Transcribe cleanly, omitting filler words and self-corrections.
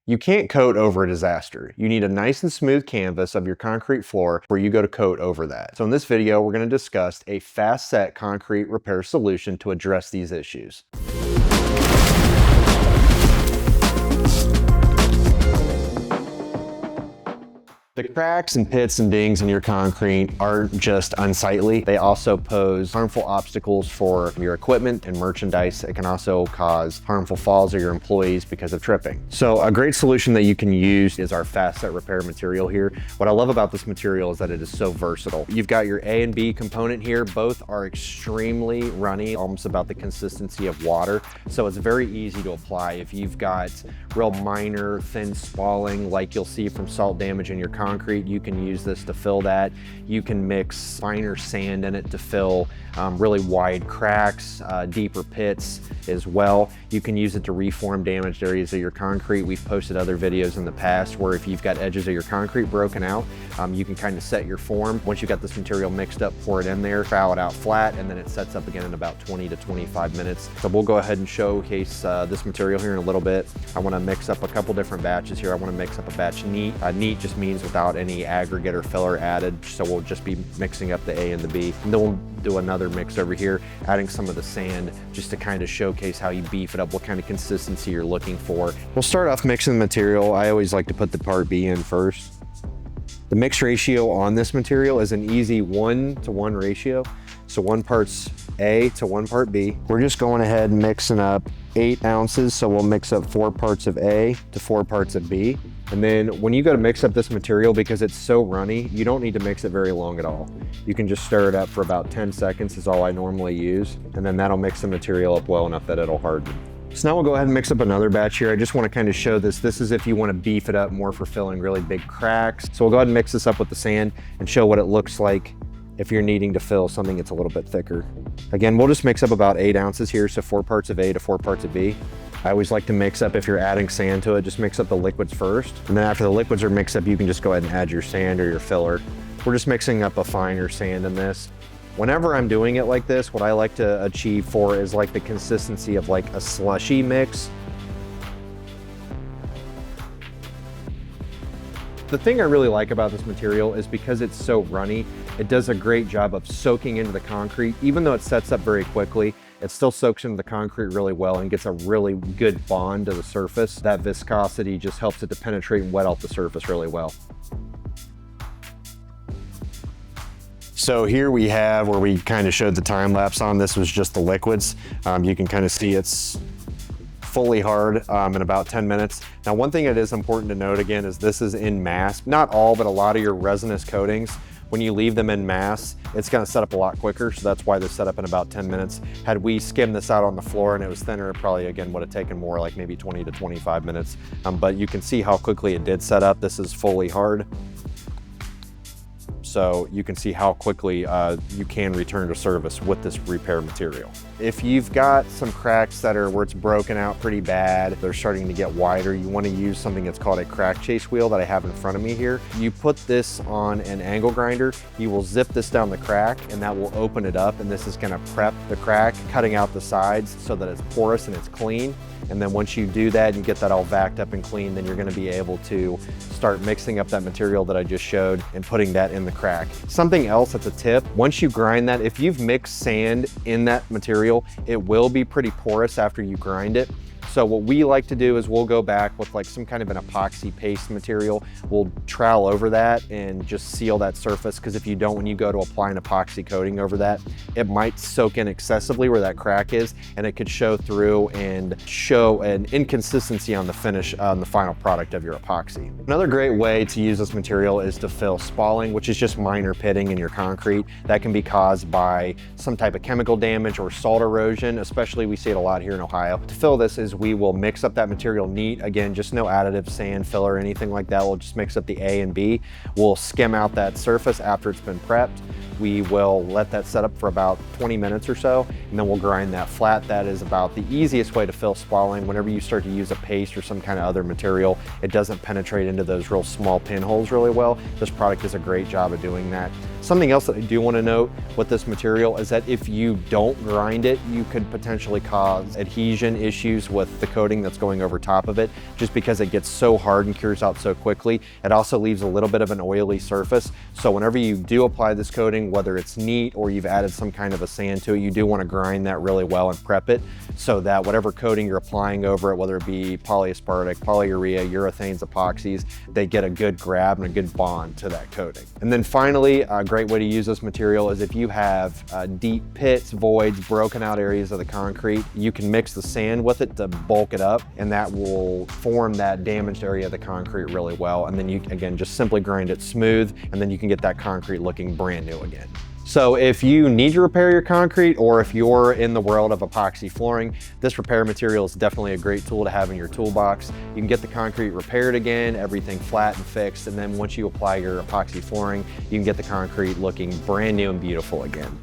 You can't coat over a disaster. You need a nice and smooth canvas of your concrete floor where you go to coat over that. So in this video, we're going to discuss a fast set concrete repair solution to address these issues. The cracks and pits and dings in your concrete aren't just unsightly. They also pose harmful obstacles for your equipment and merchandise. It can also cause harmful falls of your employees because of tripping. So a great solution that you can use is our fast set repair material here. What I love about this material is that it is so versatile. You've got your A and B component here. Both are extremely runny, almost about the consistency of water. So it's very easy to apply. If you've got real minor thin spalling like you'll see from salt damage in your concrete, you can use this to fill that. You can mix finer sand in it to fill really wide cracks, deeper pits as well. You can use it to reform damaged areas of your concrete. We've posted other videos in the past where if you've got edges of your concrete broken out, you can kind of set your form. Once you've got this material mixed up, pour it in there, foul it out flat, and then it sets up again in about 20 to 25 minutes. So we'll go ahead and showcase this material here in a little bit. I want to mix up a couple different batches here. I want to mix up a batch neat. Neat just means without any aggregate or filler added. So we'll just be mixing up the A and the B. And then we'll do another mix over here, adding some of the sand just to kind of showcase how you beef it up, what kind of consistency you're looking for. We'll start off mixing the material. I always like to put the part B in first. The mix ratio on this material is an easy 1-to-1 ratio. So 1 parts A to 1 part B. We're just going ahead and mixing up 8 ounces. So we'll mix up 4 parts of A to 4 parts of B. And then when you go to mix up this material, because it's so runny, you don't need to mix it very long at all. You can just stir it up for about 10 seconds is all I normally use. And then that'll mix the material up well enough that it'll harden. So now we'll go ahead and mix up another batch here. I just want to kind of show this. This is if you want to beef it up more for filling really big cracks. So we'll go ahead and mix this up with the sand and show what it looks like if you're needing to fill something that's a little bit thicker. Again, we'll just mix up about 8 ounces here. So 4 parts of A to 4 parts of B. I always like to mix up, if you're adding sand to it, just mix up the liquids first. And then after the liquids are mixed up, you can just go ahead and add your sand or your filler. We're just mixing up a finer sand in this. Whenever I'm doing it like this, what I like to achieve for is like the consistency of like a slushy mix. The thing I really like about this material is because it's so runny, it does a great job of soaking into the concrete. Even though it sets up very quickly, it still soaks into the concrete really well and gets a really good bond to the surface. That viscosity just helps it to penetrate and wet out the surface really well. So here we have where we kind of showed the time lapse on. This was just the liquids. You can kind of see it's fully hard in about 10 minutes. Now, one thing that is important to note again is this is in mass. Not all, but a lot of your resinous coatings, when you leave them in mass, it's gonna set up a lot quicker. So that's why they're set up in about 10 minutes. Had we skimmed this out on the floor and it was thinner, it probably again would have taken more, like maybe 20 to 25 minutes. But you can see how quickly it did set up. This is fully hard. So you can see how quickly you can return to service with this repair material. If you've got some cracks that are where it's broken out pretty bad, they're starting to get wider, you want to use something that's called a crack chase wheel that I have in front of me here. You put this on an angle grinder, you will zip this down the crack and that will open it up, and this is going to prep the crack, cutting out the sides so that it's porous and it's clean. And then once you do that and you get that all vacked up and clean, then you're going to be able to start mixing up that material that I just showed and putting that in the crack. Something else that's a tip, once you grind that, if you've mixed sand in that material, it will be pretty porous after you grind it. So what we like to do is we'll go back with like some kind of an epoxy paste material. We'll trowel over that and just seal that surface, because if you don't, when you go to apply an epoxy coating over that, it might soak in excessively where that crack is, and it could show through and show an inconsistency on the finish on the final product of your epoxy. Another great way to use this material is to fill spalling, which is just minor pitting in your concrete. That can be caused by some type of chemical damage or salt erosion, especially we see it a lot here in Ohio. To fill this is we will mix up that material neat. Again, just no additive, sand, filler, anything like that. We'll just mix up the A and B. We'll skim out that surface after it's been prepped. We will let that set up for about 20 minutes or so, and then we'll grind that flat. That is about the easiest way to fill spalling. Whenever you start to use a paste or some kind of other material, it doesn't penetrate into those real small pinholes really well. This product does a great job of doing that. Something else that I do want to note with this material is that if you don't grind it, you could potentially cause adhesion issues with the coating that's going over top of it, just because it gets so hard and cures out so quickly. It also leaves a little bit of an oily surface. So whenever you do apply this coating, whether it's neat or you've added some kind of a sand to it, you do want to grind that really well and prep it so that whatever coating you're applying over it, whether it be polyaspartic, polyurea, urethanes, epoxies, they get a good grab and a good bond to that coating. And then finally, a great way to use this material is if you have deep pits, voids, broken out areas of the concrete, you can mix the sand with it to bulk it up, and that will form that damaged area of the concrete really well. And then you, again, just simply grind it smooth, and then you can get that concrete looking brand new again. So if you need to repair your concrete, or if you're in the world of epoxy flooring, this repair material is definitely a great tool to have in your toolbox. You can get the concrete repaired again, everything flat and fixed, and then once you apply your epoxy flooring, you can get the concrete looking brand new and beautiful again.